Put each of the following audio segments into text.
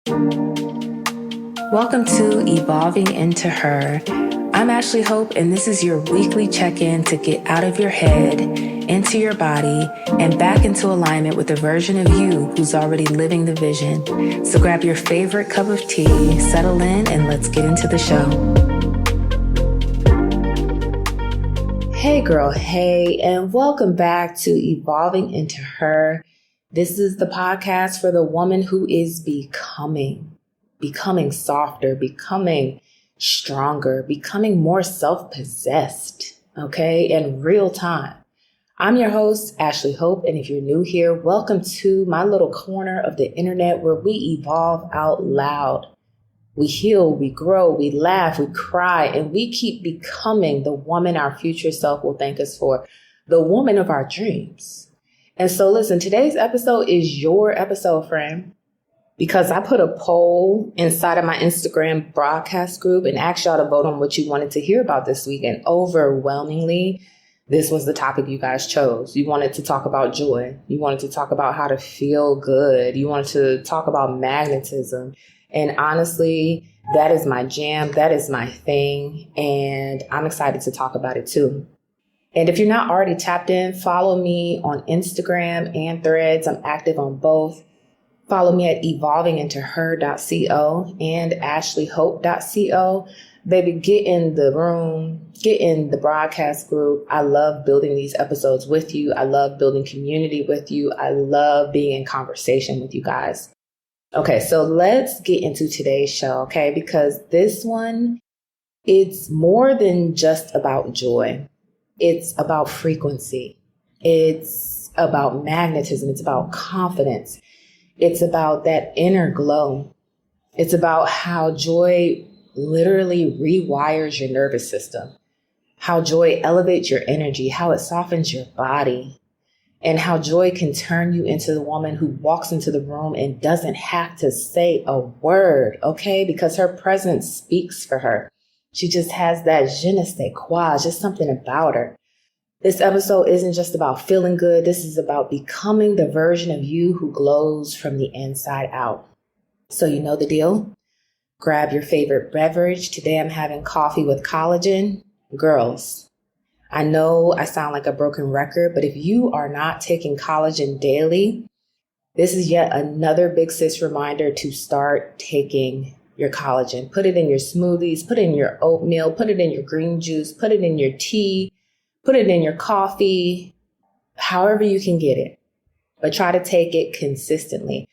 Welcome to Evolving Into Her. I'm Ashlee Hope, and this is your weekly check-in to get out of your head, into your body, and back into alignment with the version of you who's already living the vision. So grab your favorite cup of tea, settle in, and let's get into the show. Hey girl, hey, and welcome back to Evolving Into Her. This is the podcast for the woman who is becoming softer, becoming stronger, becoming more self-possessed, okay, in real time. I'm your host, Ashlee Hope, and if you're new here, welcome to my little corner of the internet where we evolve out loud. We heal, we grow, we laugh, we cry, and we keep becoming the woman our future self will thank us for, the woman of our dreams. And so listen, today's episode is your episode, friend, because I put a poll inside of my Instagram broadcast group and asked y'all to vote on what you wanted to hear about this week. And overwhelmingly, this was the topic you guys chose. You wanted to talk about joy. You wanted to talk about how to feel good. You wanted to talk about magnetism. And honestly, that is my jam. That is my thing. And I'm excited to talk about it too. And if you're not already tapped in, follow me on Instagram and Threads. I'm active on both. Follow me at evolvingintoher.co and ashleehope.co. Baby, get in the room, get in the broadcast group. I love building these episodes with you. I love building community with you. I love being in conversation with you guys. Okay, so let's get into today's show, okay? Because this one, it's more than just about joy. It's about frequency. It's about magnetism. It's about confidence. It's about that inner glow. It's about how joy literally rewires your nervous system, how joy elevates your energy, how it softens your body, and how joy can turn you into the woman who walks into the room and doesn't have to say a word, okay? Because her presence speaks for her. She just has that je ne sais quoi, just something about her. This episode isn't just about feeling good. This is about becoming the version of you who glows from the inside out. So you know the deal. Grab your favorite beverage. Today I'm having coffee with collagen. Girls, I know I sound like a broken record, but if you are not taking collagen daily, this is yet another big sis reminder to start taking your collagen. Put it in your smoothies, put it in your oatmeal, put it in your green juice, put it in your tea, put it in your coffee, however you can get it, but try to take it consistently.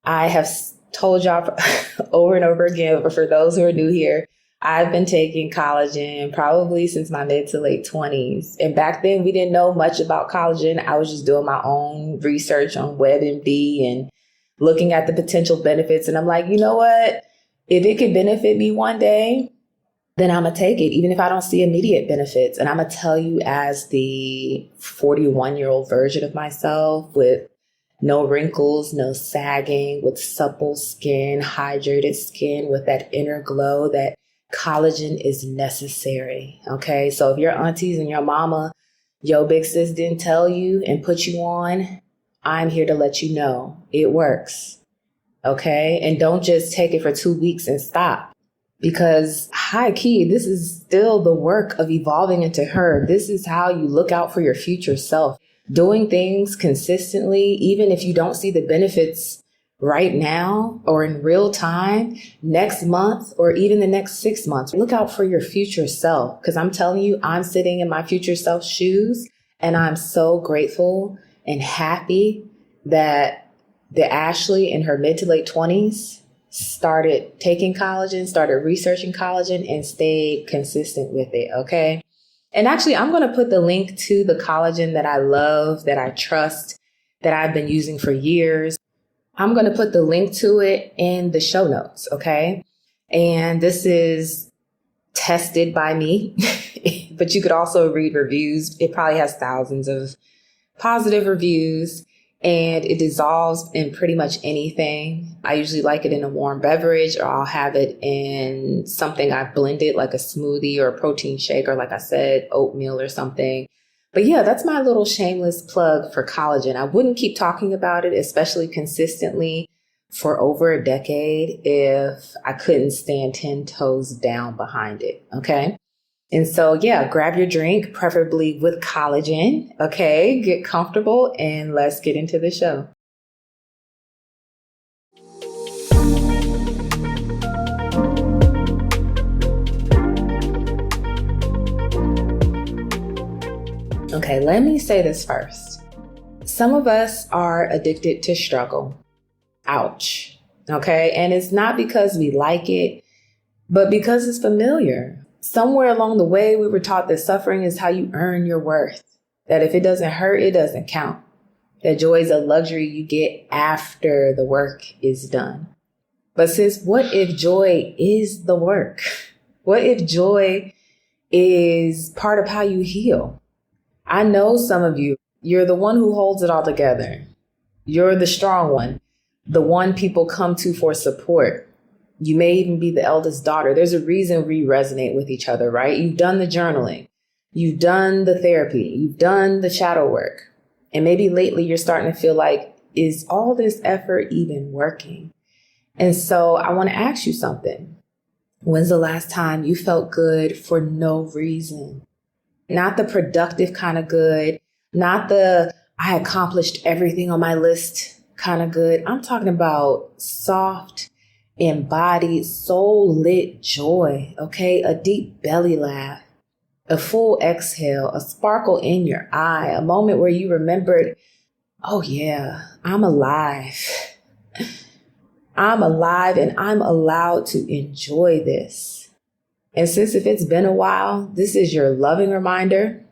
I have told y'all over and over again, but for those who are new here, I've been taking collagen probably since my mid to late 20s. And back then we didn't know much about collagen. I was just doing my own research on WebMD and looking at the potential benefits. And I'm like, you know what? If it could benefit me one day, then I'm going to take it, even if I don't see immediate benefits. And I'm going to tell you, as the 41-year-old version of myself with no wrinkles, no sagging, with supple skin, hydrated skin, with that inner glow, that collagen is necessary. Okay. So if your aunties and your mama, yo big sis didn't tell you and put you on, I'm here to let you know it works. Okay. And don't just take it for 2 weeks and stop. Because high key, this is still the work of evolving into her. This is how you look out for your future self. Doing things consistently, even if you don't see the benefits right now or in real time, next month, or even the next 6 months, look out for your future self. Because I'm telling you, I'm sitting in my future self's shoes, and I'm so grateful and happy that the Ashlee in her mid to late 20s started taking collagen, started researching collagen, and stayed consistent with it, okay? And actually, I'm going to put the link to the collagen that I love, that I trust, that I've been using for years. I'm going to put the link to it in the show notes, okay? And this is tested by me, but you could also read reviews. It probably has thousands of positive reviews. And it dissolves in pretty much anything. I usually like it in a warm beverage, or I'll have it in something I've blended, like a smoothie or a protein shake, or like I said, oatmeal or something. But yeah, that's my little shameless plug for collagen. I wouldn't keep talking about it, especially consistently, for over a decade if I couldn't stand 10 toes down behind it. Okay. And so, yeah, grab your drink, preferably with collagen. Okay. Get comfortable and let's get into the show. Okay, let me say this first. Some of us are addicted to struggle. Ouch. Okay, and it's not because we like it, but because it's familiar. Somewhere along the way, we were taught that suffering is how you earn your worth. That if it doesn't hurt, it doesn't count. That joy is a luxury you get after the work is done. But sis, what if joy is the work? What if joy is part of how you heal? I know some of you, you're the one who holds it all together. You're the strong one, the one people come to for support. You may even be the eldest daughter. There's a reason we resonate with each other, right? You've done the journaling. You've done the therapy. You've done the shadow work. And maybe lately you're starting to feel like, is all this effort even working? And so I want to ask you something. When's the last time you felt good for no reason? Not the productive kind of good, not the I accomplished everything on my list kind of good. I'm talking about soft, embodied, soul-lit joy, okay? A deep belly laugh, a full exhale, a sparkle in your eye, a moment where you remembered, oh yeah, I'm alive. I'm alive and I'm allowed to enjoy this. And sis, if it's been a while, this is your loving reminder,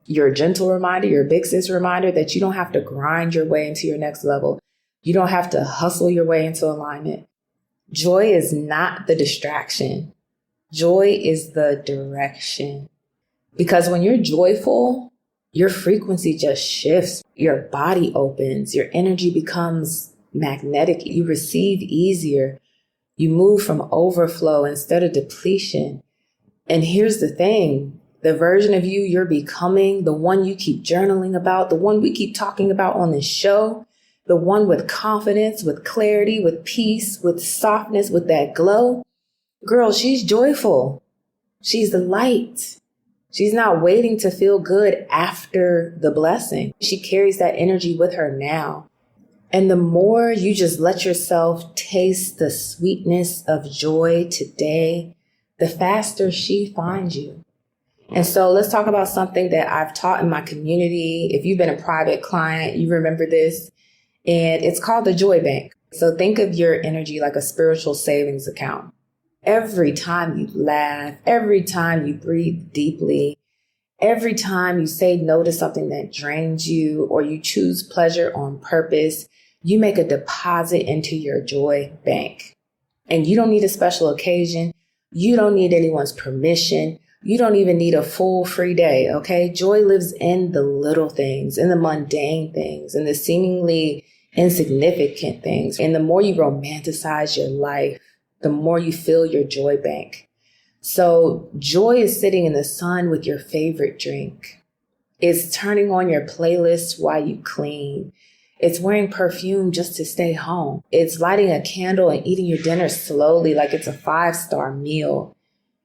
your gentle reminder, your big sis reminder that you don't have to grind your way into your next level. You don't have to hustle your way into alignment. Joy is not the distraction. Joy is the direction. Because when you're joyful, your frequency just shifts. Your body opens. Your energy becomes magnetic. You receive easier. You move from overflow instead of depletion. And here's the thing, the version of you you're becoming, the one you keep journaling about, the one we keep talking about on this show, the one with confidence, with clarity, with peace, with softness, with that glow. Girl, she's joyful. She's the light. She's not waiting to feel good after the blessing. She carries that energy with her now. And the more you just let yourself taste the sweetness of joy today, the faster she finds you. And so let's talk about something that I've taught in my community. If you've been a private client, you remember this. And it's called the Joy Bank. So think of your energy like a spiritual savings account. Every time you laugh, every time you breathe deeply, every time you say no to something that drains you or you choose pleasure on purpose, you make a deposit into your joy bank. And you don't need a special occasion. You don't need anyone's permission. You don't even need a full free day, okay? Joy lives in the little things, in the mundane things, in the seemingly insignificant things. And the more you romanticize your life, the more you fill your joy bank. So joy is sitting in the sun with your favorite drink. It's turning on your playlist while you clean. It's wearing perfume just to stay home. It's lighting a candle and eating your dinner slowly like it's a 5-star meal.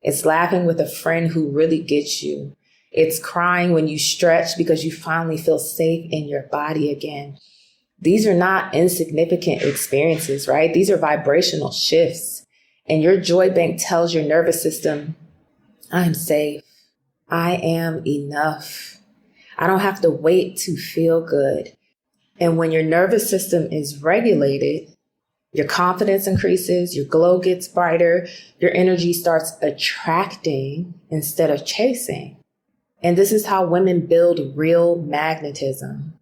It's laughing with a friend who really gets you. It's crying when you stretch because you finally feel safe in your body again. These are not insignificant experiences, right? These are vibrational shifts. And your joy bank tells your nervous system, I'm safe. I am enough. I don't have to wait to feel good. And when your nervous system is regulated, your confidence increases, your glow gets brighter, your energy starts attracting instead of chasing. And this is how women build real magnetism.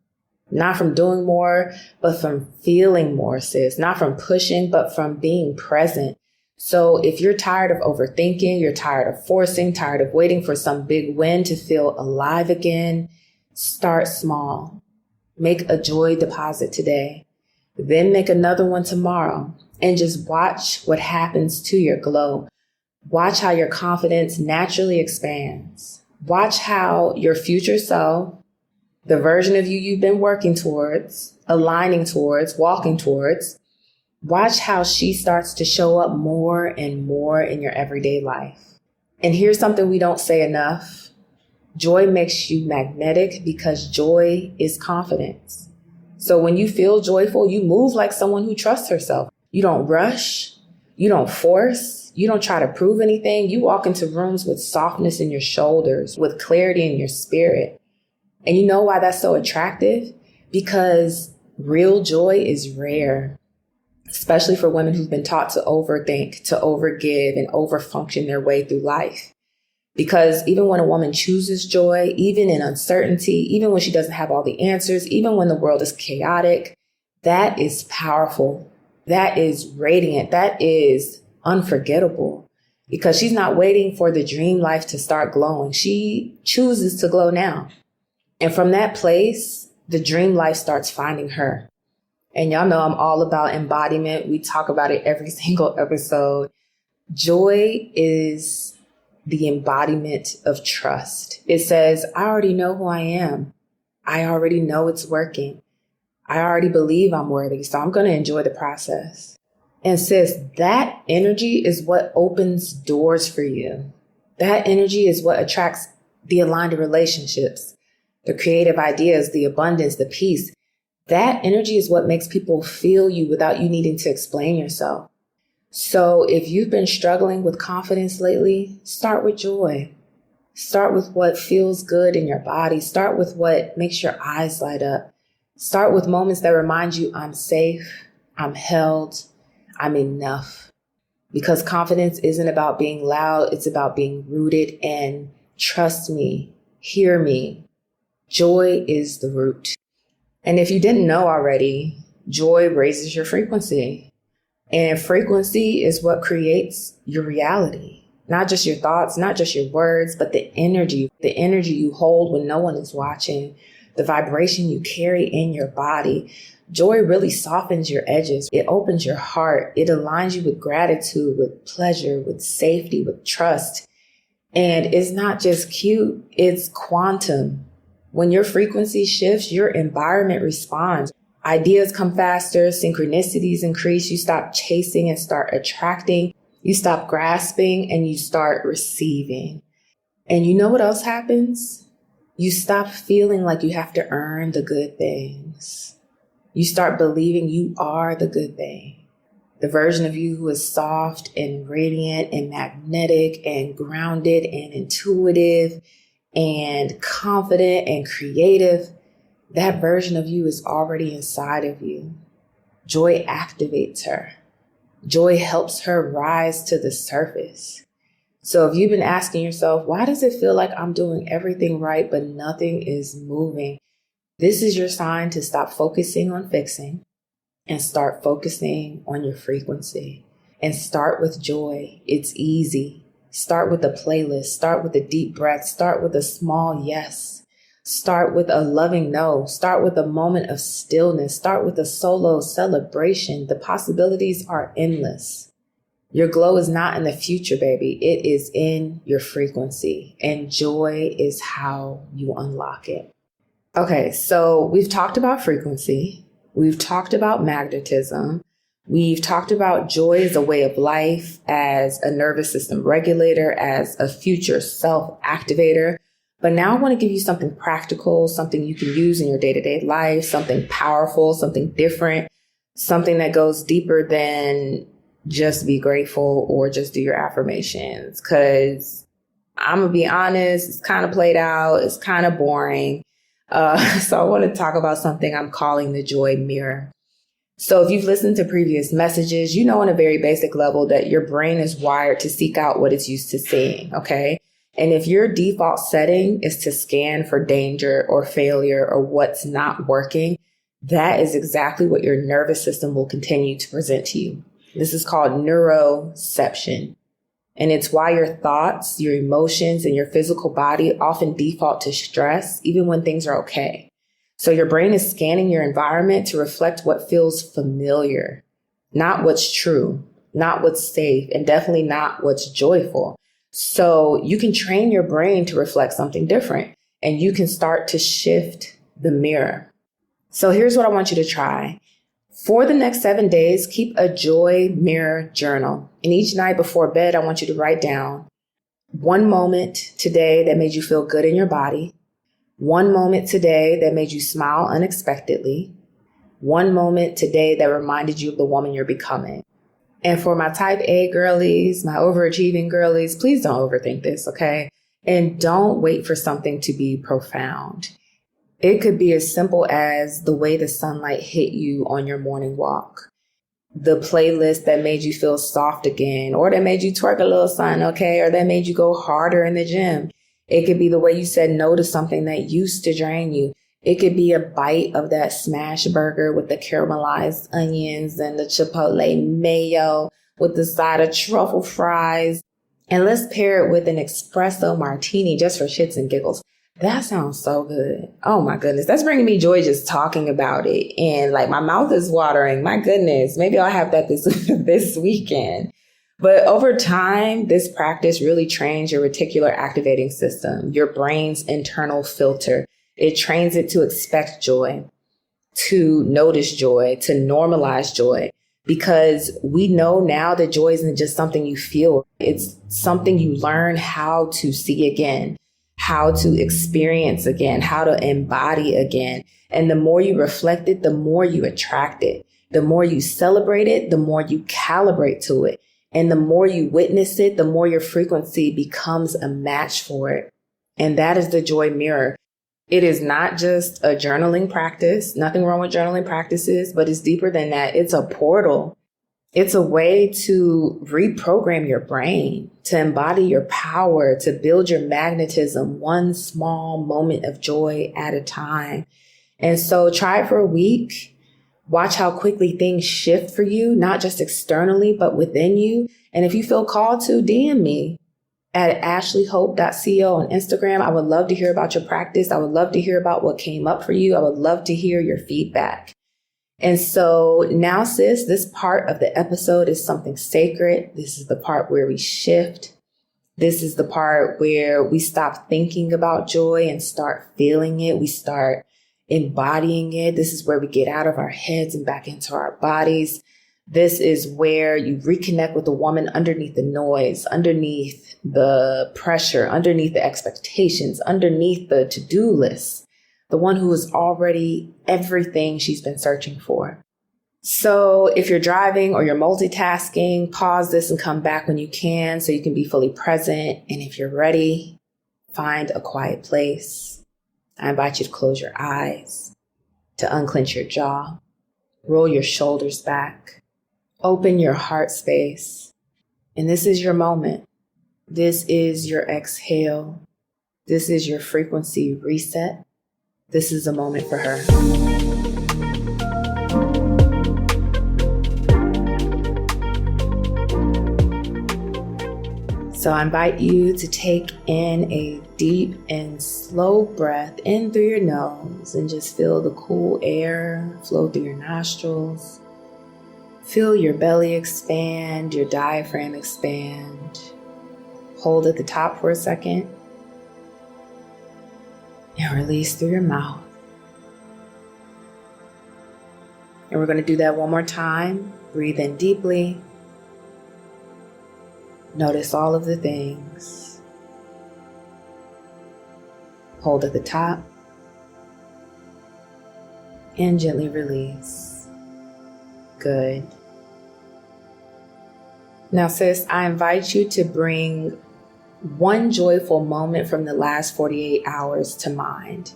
Not from doing more, but from feeling more, sis. Not from pushing, but from being present. So if you're tired of overthinking, you're tired of forcing, tired of waiting for some big win to feel alive again, start small. Make a joy deposit today, then make another one tomorrow, and just watch what happens to your glow. Watch how your confidence naturally expands. Watch how your future self, the version of you you've been working towards, aligning towards, walking towards, Watch how she starts to show up more and more in your everyday life. And here's something we don't say enough. Joy makes you magnetic because joy is confidence. So when you feel joyful, you move like someone who trusts herself. You don't rush. You don't force. You don't try to prove anything. You walk into rooms with softness in your shoulders, with clarity in your spirit. And you know why that's so attractive? Because real joy is rare, especially for women who've been taught to overthink, to overgive, and overfunction their way through life. Because even when a woman chooses joy, even in uncertainty, even when she doesn't have all the answers, even when the world is chaotic, that is powerful. That is radiant. That is unforgettable. Because she's not waiting for the dream life to start glowing. She chooses to glow now. And from that place, the dream life starts finding her. And y'all know I'm all about embodiment. We talk about it every single episode. Joy is the embodiment of trust. It says, I already know who I am. I already know it's working. I already believe I'm worthy, so I'm going to enjoy the process. And sis, that energy is what opens doors for you. That energy is what attracts the aligned relationships, the creative ideas, the abundance, the peace. That energy is what makes people feel you without you needing to explain yourself. So if you've been struggling with confidence lately, start with joy. Start with what feels good in your body. Start with what makes your eyes light up. Start with moments that remind you I'm safe, I'm held, I'm enough. Because confidence isn't about being loud, it's about being rooted. And trust me, hear me, joy is the root. And if you didn't know already, joy raises your frequency. And frequency is what creates your reality. Not just your thoughts, not just your words, but the energy you hold when no one is watching, the vibration you carry in your body. Joy really softens your edges. It opens your heart. It aligns you with gratitude, with pleasure, with safety, with trust. And it's not just cute, it's quantum. When your frequency shifts, your environment responds. Ideas come faster, synchronicities increase, you stop chasing and start attracting, you stop grasping and you start receiving. And you know what else happens? You stop feeling like you have to earn the good things. You start believing you are the good thing. The version of you who is soft and radiant and magnetic and grounded and intuitive and confident and creative. That version of you is already inside of you. Joy activates her. Joy helps her rise to the surface. So if you've been asking yourself, why does it feel like I'm doing everything right, but nothing is moving? This is your sign to stop focusing on fixing and start focusing on your frequency. And start with joy. It's easy. Start with a playlist. Start with a deep breath. Start with a small yes. Start with a loving no. Start with a moment of stillness. Start with a solo celebration. The possibilities are endless. Your glow is not in the future, baby. It is in your frequency. And joy is how you unlock it. Okay, so we've talked about frequency. We've talked about magnetism. We've talked about joy as a way of life, as a nervous system regulator, as a future self activator. But now I want to give you something practical, something you can use in your day-to-day life, something powerful, something different, something that goes deeper than just be grateful or just do your affirmations. Because I'm going to be honest, it's kind of played out. It's kind of boring. So I want to talk about something I'm calling the joy mirror. So if you've listened to previous messages, you know on a very basic level that your brain is wired to seek out what it's used to seeing, okay? And if your default setting is to scan for danger or failure or what's not working, that is exactly what your nervous system will continue to present to you. This is called neuroception. And it's why your thoughts, your emotions, and your physical body often default to stress, even when things are okay. So your brain is scanning your environment to reflect what feels familiar, not what's true, not what's safe, and definitely not what's joyful. So you can train your brain to reflect something different, and you can start to shift the mirror. So here's what I want you to try. For the next 7 days, keep a joy mirror journal. And each night before bed, I want you to write down one moment today that made you feel good in your body. One moment today that made you smile unexpectedly. One moment today that reminded you of the woman you're becoming. And for my type A girlies, my overachieving girlies, please don't overthink this, okay? And don't wait for something to be profound. It could be as simple as the way the sunlight hit you on your morning walk, the playlist that made you feel soft again, or that made you twerk a little something, okay? Or that made you go harder in the gym. It could be the way you said no to something that used to drain you. It could be a bite of that smash burger with the caramelized onions and the chipotle mayo with the side of truffle fries. And let's pair it with an espresso martini just for shits and giggles. That sounds so good. Oh my goodness. That's bringing me joy just talking about it. And like my mouth is watering. My goodness. Maybe I'll have that this weekend. But over time, this practice really trains your reticular activating system, your brain's internal filter. It trains it to expect joy, to notice joy, to normalize joy. Because we know now that joy isn't just something you feel. It's something you learn how to see again, how to experience again, how to embody again. And the more you reflect it, the more you attract it. The more you celebrate it, the more you calibrate to it. And the more you witness it, the more your frequency becomes a match for it. And that is the joy mirror. It is not just a journaling practice. Nothing wrong with journaling practices, but it's deeper than that. It's a portal. It's a way to reprogram your brain, to embody your power, to build your magnetism one small moment of joy at a time. And so try it for a week. Watch how quickly things shift for you, not just externally, but within you. And if you feel called to, DM me at ashleehope.co on Instagram. I would love to hear about your practice. I would love to hear about what came up for you. I would love to hear your feedback. And so now, sis, this part of the episode is something sacred. This is the part where we shift. This is the part where we stop thinking about joy and start feeling it. We start embodying it. This is where we get out of our heads and back into our bodies. This is where you reconnect with the woman underneath the noise, underneath the pressure, underneath the expectations, underneath the to-do list, the one who is already everything she's been searching for. So if you're driving or you're multitasking, pause this and come back when you can so you can be fully present. And if you're ready, find a quiet place. I invite you to close your eyes, to unclench your jaw, roll your shoulders back, open your heart space. And this is your moment. This is your exhale. This is your frequency reset. This is a moment for her. So I invite you to take in a deep and slow breath in through your nose and just feel the cool air flow through your nostrils. Feel your belly expand, your diaphragm expand. Hold at the top for a second and release through your mouth. And we're going to do that one more time. Breathe in deeply. Notice all of the things. Hold at the top and gently release. Good. Now, sis, I invite you to bring one joyful moment from the last 48 hours to mind.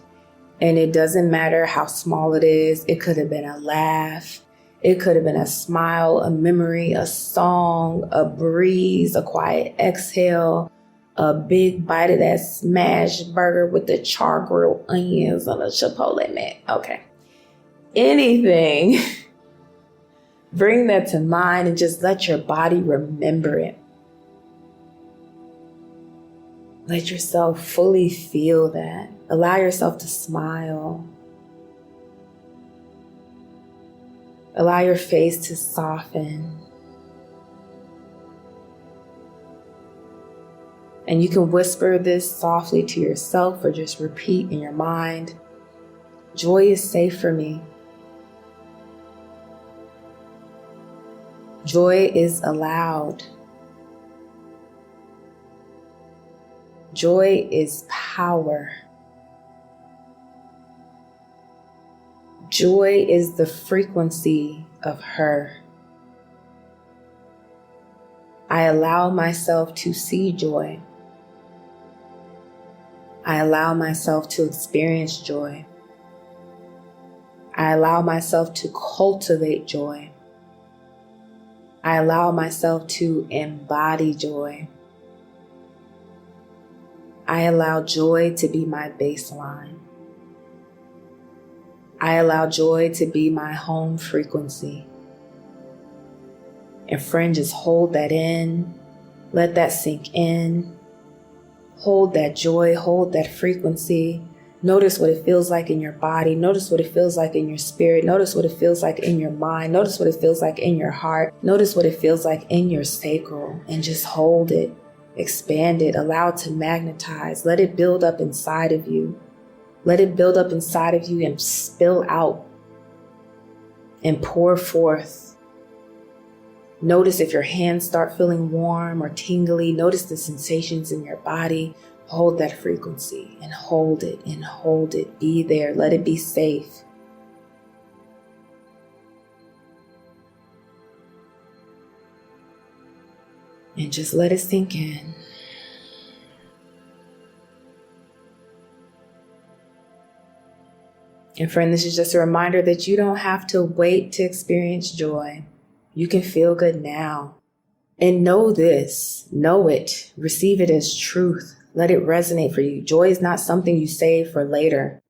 And it doesn't matter how small it is. It could have been a laugh. It could have been a smile, a memory, a song, a breeze, a quiet exhale, a big bite of that smashed burger with the char-grilled onions on the chipotle man. Okay. Anything. Bring that to mind and just let your body remember it. Let yourself fully feel that. Allow yourself to smile. Allow your face to soften. And you can whisper this softly to yourself or just repeat in your mind. Joy is safe for me. Joy is allowed. Joy is power. Joy is the frequency of her. I allow myself to see joy. I allow myself to experience joy. I allow myself to cultivate joy. I allow myself to embody joy. I allow joy to be my baseline. I allow joy to be my home frequency. And friend, just hold that in. Let that sink in. Hold that joy, hold that frequency. Notice what it feels like in your body. Notice what it feels like in your spirit. Notice what it feels like in your mind. Notice what it feels like in your heart. Notice what it feels like in your sacral. And just hold it, expand it, allow it to magnetize. Let it build up inside of you. Let it build up inside of you and spill out and pour forth. Notice if your hands start feeling warm or tingly. Notice the sensations in your body. Hold that frequency and hold it and hold it. Be there. Let it be safe. And just let it sink in. And friend, this is just a reminder that you don't have to wait to experience joy. You can feel good now. And know this, know it, receive it as truth. Let it resonate for you. Joy is not something you save for later.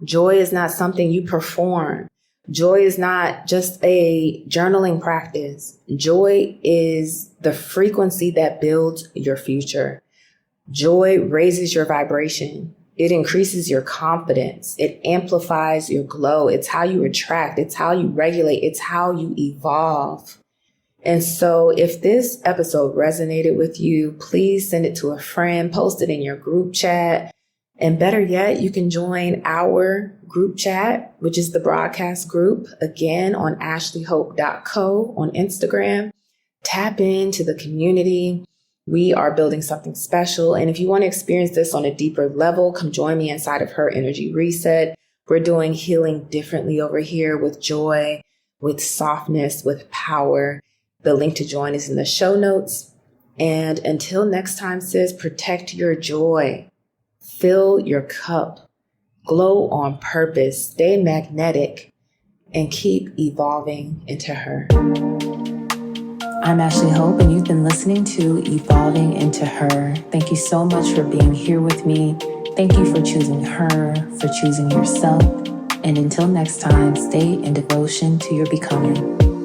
Joy is not something you perform. Joy is not just a journaling practice. Joy is the frequency that builds your future. Joy raises your vibration. It increases your confidence. It amplifies your glow. It's how you attract. It's how you regulate. It's how you evolve. And so if this episode resonated with you, please send it to a friend, post it in your group chat. And better yet, you can join our group chat, which is the broadcast group, again on ashleehope.co on Instagram. Tap into the community. We are building something special. And if you want to experience this on a deeper level, come join me inside of Her Energy Reset. We're doing healing differently over here with joy, with softness, with power. The link to join is in the show notes. And until next time, sis, protect your joy. Fill your cup. Glow on purpose. Stay magnetic. And keep evolving into her. I'm Ashlee Hope, and you've been listening to Evolving into Her. Thank you so much for being here with me. Thank you for choosing her, for choosing yourself. And until next time, stay in devotion to your becoming.